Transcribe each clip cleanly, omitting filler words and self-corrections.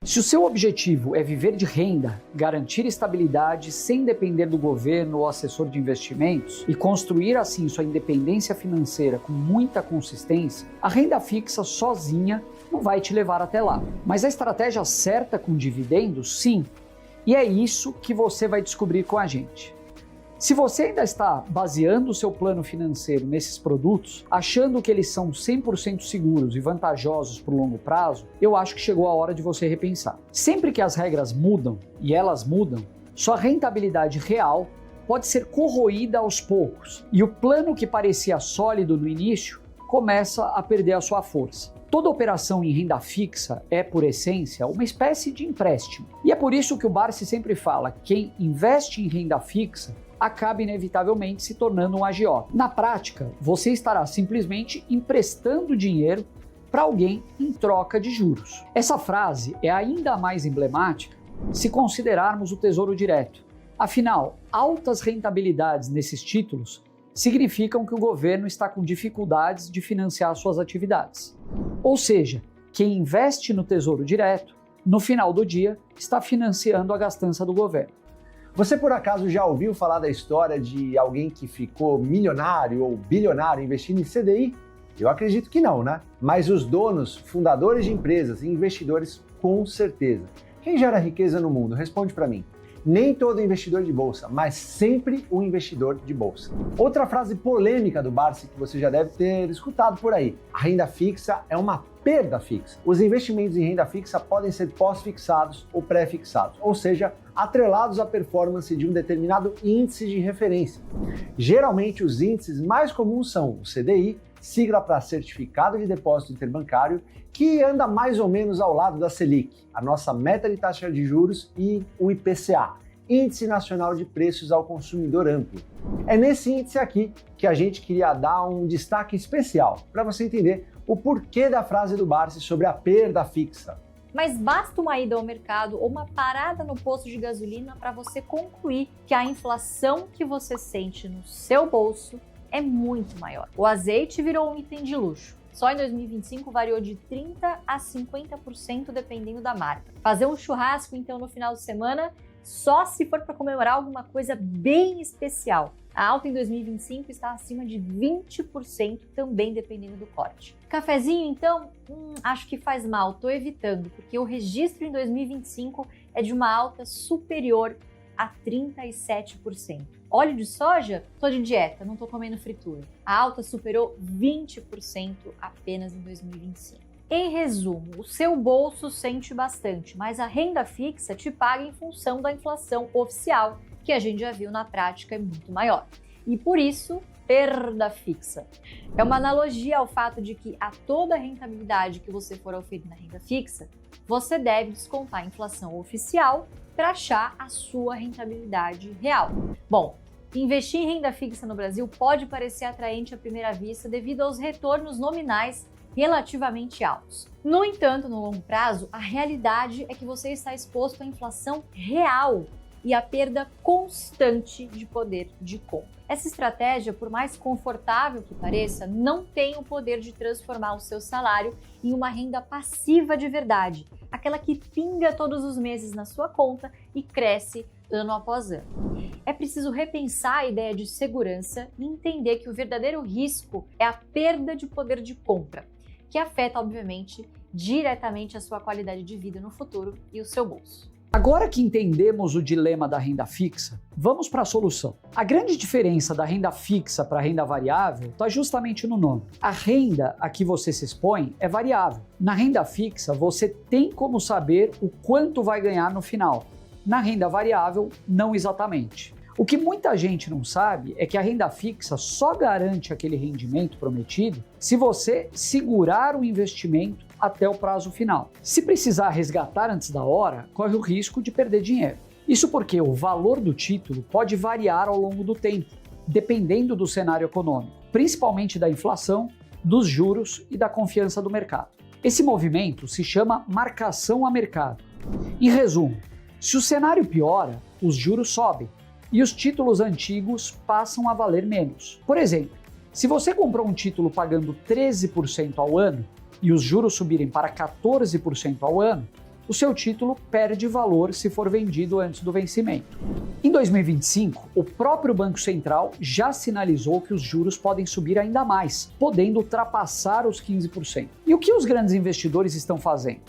Se o seu objetivo é viver de renda, garantir estabilidade sem depender do governo ou assessor de investimentos e construir assim sua independência financeira com muita consistência, a renda fixa sozinha não vai te levar até lá. Mas a estratégia certa com dividendos, sim. E é isso que você vai descobrir com a gente. Se você ainda está baseando o seu plano financeiro nesses produtos, achando que eles são 100% seguros e vantajosos para o longo prazo, eu acho que chegou a hora de você repensar. Sempre que as regras mudam, e elas mudam, sua rentabilidade real pode ser corroída aos poucos, e o plano que parecia sólido no início começa a perder a sua força. Toda operação em renda fixa é, por essência, uma espécie de empréstimo. E é por isso que o Barsi sempre fala: quem investe em renda fixa acaba inevitavelmente se tornando um agiota. Na prática, você estará simplesmente emprestando dinheiro para alguém em troca de juros. Essa frase é ainda mais emblemática se considerarmos o Tesouro Direto. Afinal, altas rentabilidades nesses títulos significam que o governo está com dificuldades de financiar suas atividades. Ou seja, quem investe no Tesouro Direto, no final do dia, está financiando a gastança do governo. Você por acaso já ouviu falar da história de alguém que ficou milionário ou bilionário investindo em CDI? Eu acredito que não, né? Mas os donos, fundadores de empresas e investidores, com certeza. Quem gera riqueza no mundo? Responde para mim. Nem todo investidor de bolsa, mas sempre um investidor de bolsa. Outra frase polêmica do Barsi que você já deve ter escutado por aí: a renda fixa é uma perda fixa. Os investimentos em renda fixa podem ser pós-fixados ou pré-fixados, ou seja, atrelados à performance de um determinado índice de referência. Geralmente, os índices mais comuns são o CDI, sigla para Certificado de Depósito Interbancário, que anda mais ou menos ao lado da Selic, a nossa meta de taxa de juros, e o IPCA, Índice Nacional de Preços ao Consumidor Amplo. É nesse índice aqui que a gente queria dar um destaque especial, para você entender o porquê da frase do Barsi sobre a perda fixa. Mas basta uma ida ao mercado ou uma parada no posto de gasolina para você concluir que a inflação que você sente no seu bolso é muito maior. O azeite virou um item de luxo. Só em 2025 variou de 30% a 50% dependendo da marca. Fazer um churrasco, então, no final de semana, só se for para comemorar alguma coisa bem especial. A alta em 2025 está acima de 20%, também dependendo do corte. Cafezinho, então, acho que faz mal, tô evitando, porque o registro em 2025 é de uma alta superior a 37%. Óleo de soja? Tô de dieta, não tô comendo fritura. A alta superou 20% apenas em 2025. Em resumo, o seu bolso sente bastante, mas a renda fixa te paga em função da inflação oficial, que a gente já viu na prática é muito maior. E por isso, perda fixa. É uma analogia ao fato de que a toda rentabilidade que você for oferir na renda fixa, você deve descontar a inflação oficial para achar a sua rentabilidade real. Bom, investir em renda fixa no Brasil pode parecer atraente à primeira vista devido aos retornos nominais relativamente altos. No entanto, no longo prazo, a realidade é que você está exposto à inflação real e à perda constante de poder de compra. Essa estratégia, por mais confortável que pareça, não tem o poder de transformar o seu salário em uma renda passiva de verdade, aquela que pinga todos os meses na sua conta e cresce ano após ano. É preciso repensar a ideia de segurança e entender que o verdadeiro risco é a perda de poder de compra, que afeta, obviamente, diretamente a sua qualidade de vida no futuro e o seu bolso. Agora que entendemos o dilema da renda fixa, vamos para a solução. A grande diferença da renda fixa para a renda variável está justamente no nome. A renda a que você se expõe é variável. Na renda fixa, você tem como saber o quanto vai ganhar no final. Na renda variável, não exatamente. O que muita gente não sabe é que a renda fixa só garante aquele rendimento prometido se você segurar o investimento até o prazo final. Se precisar resgatar antes da hora, corre o risco de perder dinheiro. Isso porque o valor do título pode variar ao longo do tempo, dependendo do cenário econômico, principalmente da inflação, dos juros e da confiança do mercado. Esse movimento se chama marcação a mercado. Em resumo, se o cenário piora, os juros sobem e os títulos antigos passam a valer menos. Por exemplo, se você comprou um título pagando 13% ao ano e os juros subirem para 14% ao ano, o seu título perde valor se for vendido antes do vencimento. Em 2025, o próprio Banco Central já sinalizou que os juros podem subir ainda mais, podendo ultrapassar os 15%. E o que os grandes investidores estão fazendo?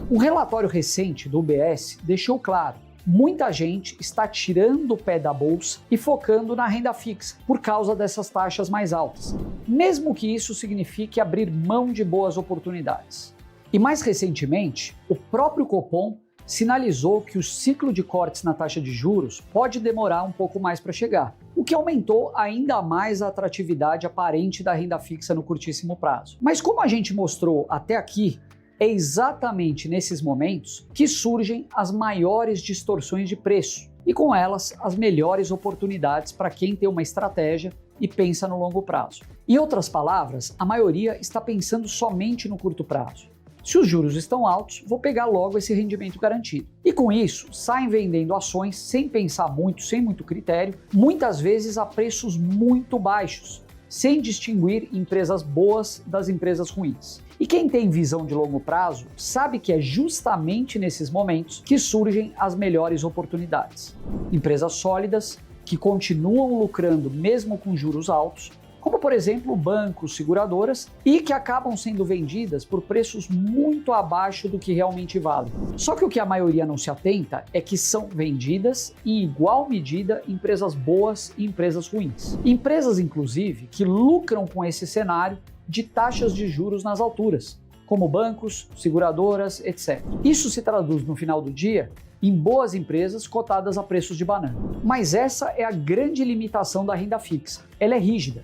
Um relatório recente do UBS deixou claro: muita gente está tirando o pé da bolsa e focando na renda fixa por causa dessas taxas mais altas, mesmo que isso signifique abrir mão de boas oportunidades. E mais recentemente, o próprio Copom sinalizou que o ciclo de cortes na taxa de juros pode demorar um pouco mais para chegar, o que aumentou ainda mais a atratividade aparente da renda fixa no curtíssimo prazo. Mas como a gente mostrou até aqui, é exatamente nesses momentos que surgem as maiores distorções de preço e com elas as melhores oportunidades para quem tem uma estratégia e pensa no longo prazo. Em outras palavras, a maioria está pensando somente no curto prazo. Se os juros estão altos, vou pegar logo esse rendimento garantido. E com isso, saem vendendo ações sem pensar muito, sem muito critério, muitas vezes a preços muito baixos, sem distinguir empresas boas das empresas ruins. E quem tem visão de longo prazo sabe que é justamente nesses momentos que surgem as melhores oportunidades. Empresas sólidas, que continuam lucrando mesmo com juros altos, como por exemplo bancos, seguradoras, e que acabam sendo vendidas por preços muito abaixo do que realmente valem. Só que o que a maioria não se atenta é que são vendidas em igual medida empresas boas e empresas ruins. Empresas, inclusive, que lucram com esse cenário de taxas de juros nas alturas, como bancos, seguradoras, etc. Isso se traduz no final do dia em boas empresas cotadas a preços de banana. Mas essa é a grande limitação da renda fixa. Ela é rígida.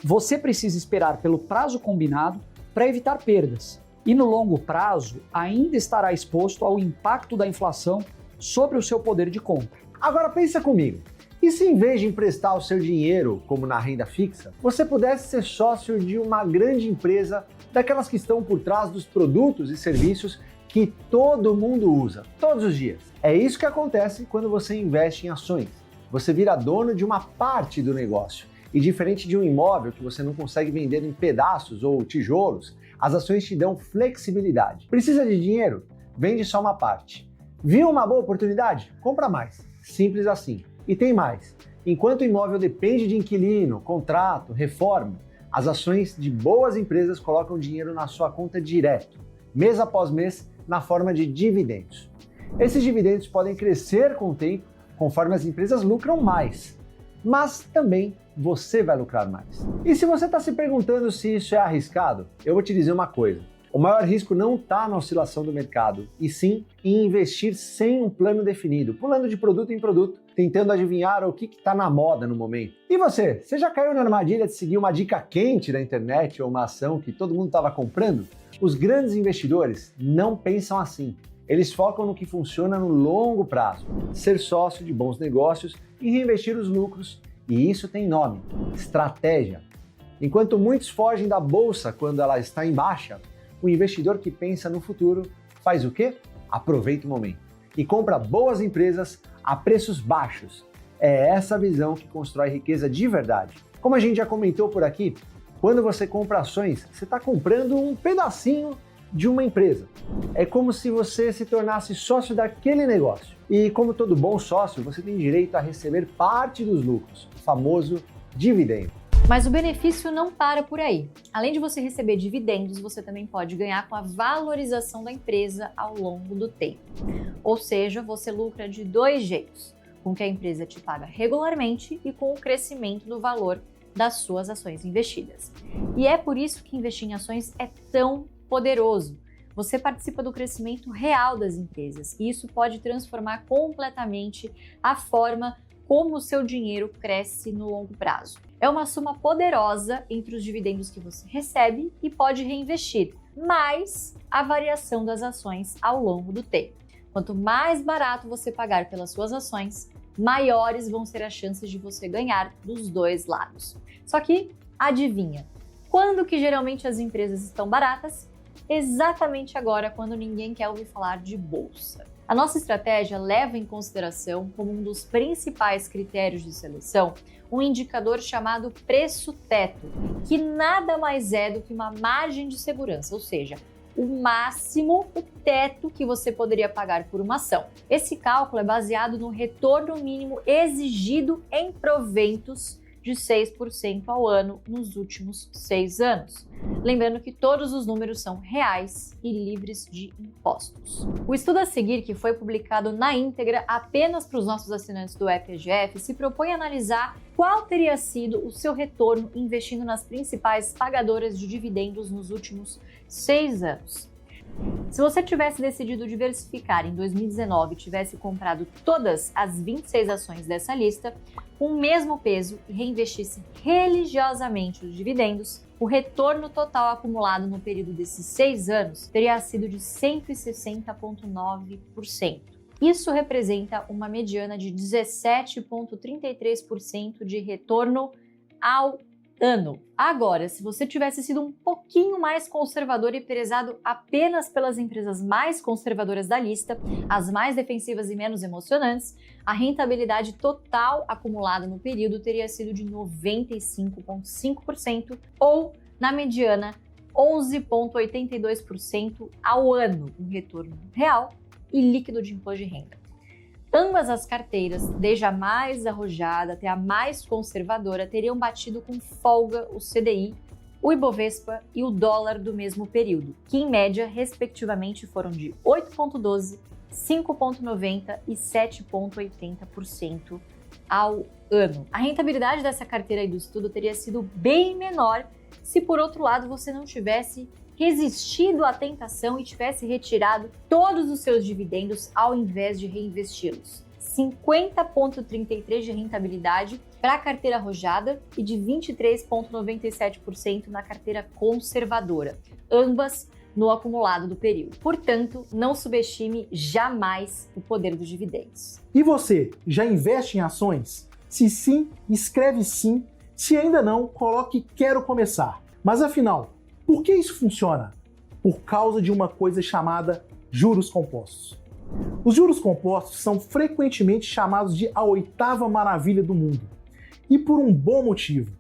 Você precisa esperar pelo prazo combinado para evitar perdas. E no longo prazo, ainda estará exposto ao impacto da inflação sobre o seu poder de compra. Agora pensa comigo, e se em vez de emprestar o seu dinheiro, como na renda fixa, você pudesse ser sócio de uma grande empresa, daquelas que estão por trás dos produtos e serviços que todo mundo usa, todos os dias? É isso que acontece quando você investe em ações. Você vira dono de uma parte do negócio. E diferente de um imóvel que você não consegue vender em pedaços ou tijolos, as ações te dão flexibilidade. Precisa de dinheiro? Vende só uma parte. Viu uma boa oportunidade? Compra mais. Simples assim. E tem mais. Enquanto o imóvel depende de inquilino, contrato, reforma, as ações de boas empresas colocam dinheiro na sua conta direto, mês após mês, na forma de dividendos. Esses dividendos podem crescer com o tempo, conforme as empresas lucram mais. Mas também você vai lucrar mais. E se você está se perguntando se isso é arriscado, eu vou te dizer uma coisa. O maior risco não está na oscilação do mercado, e sim em investir sem um plano definido, pulando de produto em produto, tentando adivinhar o que está na moda no momento. E você já caiu na armadilha de seguir uma dica quente da internet ou uma ação que todo mundo estava comprando? Os grandes investidores não pensam assim. Eles focam no que funciona no longo prazo, ser sócio de bons negócios e reinvestir os lucros. E isso tem nome: estratégia. Enquanto muitos fogem da bolsa quando ela está em baixa, o investidor que pensa no futuro faz o quê? Aproveita o momento e compra boas empresas a preços baixos. É essa visão que constrói riqueza de verdade. Como a gente já comentou por aqui, quando você compra ações, você está comprando um pedacinho de uma empresa. É como se você se tornasse sócio daquele negócio. E como todo bom sócio, você tem direito a receber parte dos lucros, o famoso dividendo. Mas o benefício não para por aí. Além de você receber dividendos, você também pode ganhar com a valorização da empresa ao longo do tempo. Ou seja, você lucra de dois jeitos: com o que a empresa te paga regularmente e com o crescimento do valor das suas ações investidas. E é por isso que investir em ações é tão poderoso. Você participa do crescimento real das empresas e isso pode transformar completamente a forma como o seu dinheiro cresce no longo prazo. É uma soma poderosa entre os dividendos que você recebe e pode reinvestir, mais a variação das ações ao longo do tempo. Quanto mais barato você pagar pelas suas ações, maiores vão ser as chances de você ganhar dos dois lados. Só que, adivinha, quando que geralmente as empresas estão baratas? Exatamente agora, quando ninguém quer ouvir falar de bolsa. A nossa estratégia leva em consideração, como um dos principais critérios de seleção, um indicador chamado preço-teto, que nada mais é do que uma margem de segurança, ou seja, o máximo, o teto que você poderia pagar por uma ação. Esse cálculo é baseado no retorno mínimo exigido em proventos de 6% ao ano nos últimos 6 anos. Lembrando que todos os números são reais e livres de impostos. O estudo a seguir, que foi publicado na íntegra apenas para os nossos assinantes do EPGF, se propõe a analisar qual teria sido o seu retorno investindo nas principais pagadoras de dividendos nos últimos 6 anos. Se você tivesse decidido diversificar em 2019 e tivesse comprado todas as 26 ações dessa lista, com o mesmo peso e reinvestisse religiosamente os dividendos, o retorno total acumulado no período desses 6 anos teria sido de 160,9%. Isso representa uma mediana de 17,33% de retorno ao ano. Agora, se você tivesse sido um pouquinho mais conservador e prezado apenas pelas empresas mais conservadoras da lista, as mais defensivas e menos emocionantes, a rentabilidade total acumulada no período teria sido de 95,5% ou, na mediana, 11,82% ao ano, um retorno real e líquido de imposto de renda. Ambas as carteiras, desde a mais arrojada até a mais conservadora, teriam batido com folga o CDI, o Ibovespa e o dólar do mesmo período, que em média, respectivamente, foram de 8,12%, 5,90% e 7,80% ao ano. A rentabilidade dessa carteira aí do estudo teria sido bem menor se, por outro lado, você não tivesse resistido à tentação e tivesse retirado todos os seus dividendos ao invés de reinvesti-los. 50,33% de rentabilidade para a carteira arrojada e de 23,97% na carteira conservadora, ambas no acumulado do período. Portanto, não subestime jamais o poder dos dividendos. E você, já investe em ações? Se sim, escreve sim. Se ainda não, coloque quero começar. Mas afinal, por que isso funciona? Por causa de uma coisa chamada juros compostos. Os juros compostos são frequentemente chamados de a oitava maravilha do mundo. E por um bom motivo.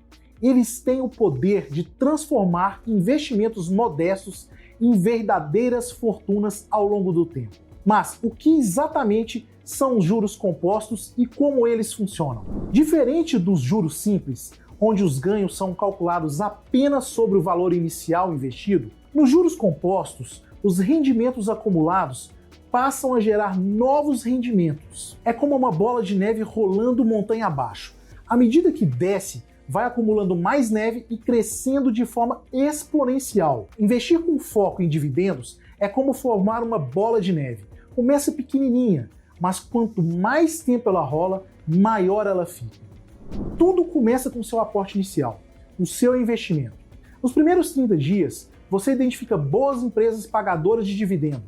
Eles têm o poder de transformar investimentos modestos em verdadeiras fortunas ao longo do tempo. Mas o que exatamente são os juros compostos e como eles funcionam? Diferente dos juros simples, onde os ganhos são calculados apenas sobre o valor inicial investido, nos juros compostos, os rendimentos acumulados passam a gerar novos rendimentos. É como uma bola de neve rolando montanha abaixo. À medida que desce, vai acumulando mais neve e crescendo de forma exponencial. Investir com foco em dividendos é como formar uma bola de neve. Começa pequenininha, mas quanto mais tempo ela rola, maior ela fica. Tudo começa com o seu aporte inicial, o seu investimento. Nos primeiros 30 dias, você identifica boas empresas pagadoras de dividendo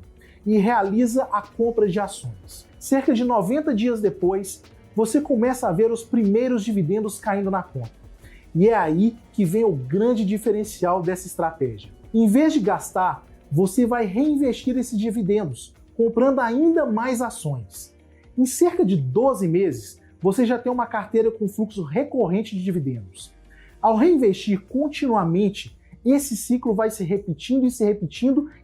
e realiza a compra de ações. Cerca de 90 dias depois, você começa a ver os primeiros dividendos caindo na conta. E é aí que vem o grande diferencial dessa estratégia. Em vez de gastar, você vai reinvestir esses dividendos, comprando ainda mais ações. Em cerca de 12 meses, você já tem uma carteira com fluxo recorrente de dividendos. Ao reinvestir continuamente, esse ciclo vai se repetindo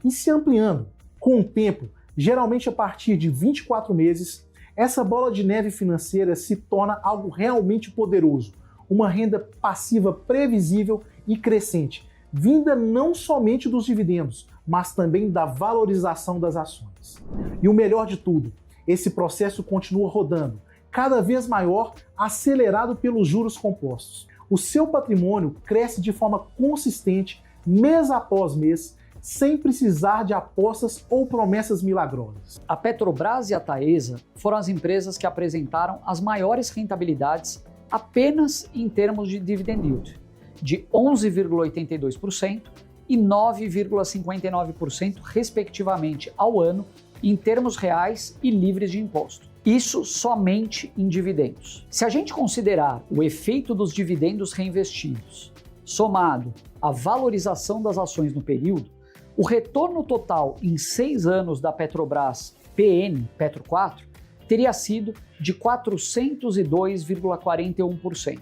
e se ampliando. Com o tempo, geralmente a partir de 24 meses, essa bola de neve financeira se torna algo realmente poderoso, uma renda passiva previsível e crescente, vinda não somente dos dividendos, mas também da valorização das ações. E o melhor de tudo, esse processo continua rodando, cada vez maior, acelerado pelos juros compostos. O seu patrimônio cresce de forma consistente, mês após mês, sem precisar de apostas ou promessas milagrosas. A Petrobras e a Taesa foram as empresas que apresentaram as maiores rentabilidades apenas em termos de dividend yield, de 11,82% e 9,59% respectivamente ao ano, em termos reais e livres de imposto. Isso somente em dividendos. Se a gente considerar o efeito dos dividendos reinvestidos, somado à valorização das ações no período, o retorno total em 6 anos da Petrobras PN, Petro 4, teria sido de 402,41%.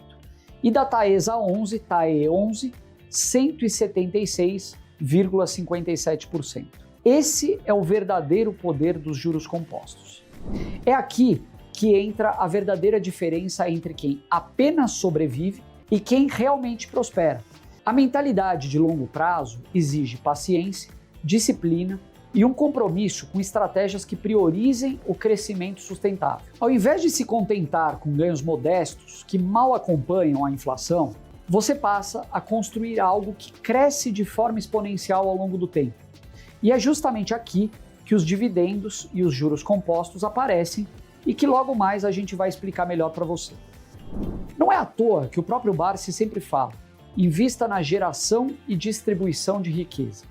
E da Taesa 11, TAE 11, 176,86%. 2,57%. Esse é o verdadeiro poder dos juros compostos. É aqui que entra a verdadeira diferença entre quem apenas sobrevive e quem realmente prospera. A mentalidade de longo prazo exige paciência, disciplina e um compromisso com estratégias que priorizem o crescimento sustentável. Ao invés de se contentar com ganhos modestos que mal acompanham a inflação, você passa a construir algo que cresce de forma exponencial ao longo do tempo. E é justamente aqui que os dividendos e os juros compostos aparecem e que logo mais a gente vai explicar melhor para você. Não é à toa que o próprio Barsi sempre fala: invista na geração e distribuição de riqueza.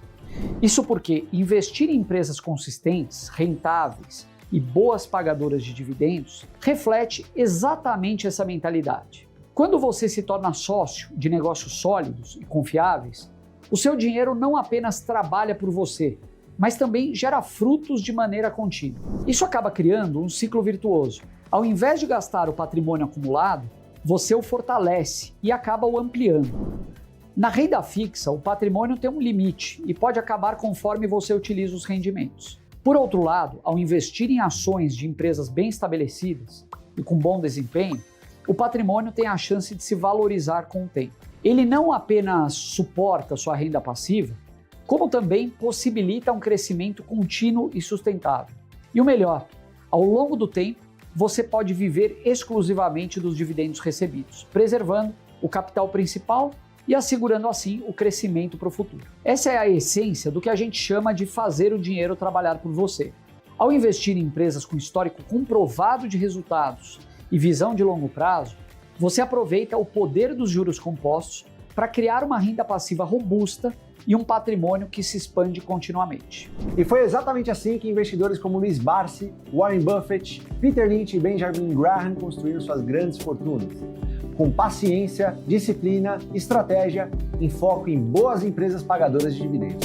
Isso porque investir em empresas consistentes, rentáveis e boas pagadoras de dividendos reflete exatamente essa mentalidade. Quando você se torna sócio de negócios sólidos e confiáveis, o seu dinheiro não apenas trabalha por você, mas também gera frutos de maneira contínua. Isso acaba criando um ciclo virtuoso. Ao invés de gastar o patrimônio acumulado, você o fortalece e acaba o ampliando. Na renda fixa, o patrimônio tem um limite e pode acabar conforme você utiliza os rendimentos. Por outro lado, ao investir em ações de empresas bem estabelecidas e com bom desempenho, o patrimônio tem a chance de se valorizar com o tempo. Ele não apenas suporta sua renda passiva, como também possibilita um crescimento contínuo e sustentável. E o melhor, ao longo do tempo, você pode viver exclusivamente dos dividendos recebidos, preservando o capital principal e assegurando assim o crescimento para o futuro. Essa é a essência do que a gente chama de fazer o dinheiro trabalhar por você. Ao investir em empresas com histórico comprovado de resultados e visão de longo prazo, você aproveita o poder dos juros compostos para criar uma renda passiva robusta e um patrimônio que se expande continuamente. E foi exatamente assim que investidores como Luiz Barsi, Warren Buffett, Peter Lynch e Benjamin Graham construíram suas grandes fortunas. Com paciência, disciplina, estratégia, em foco em boas empresas pagadoras de dividendos.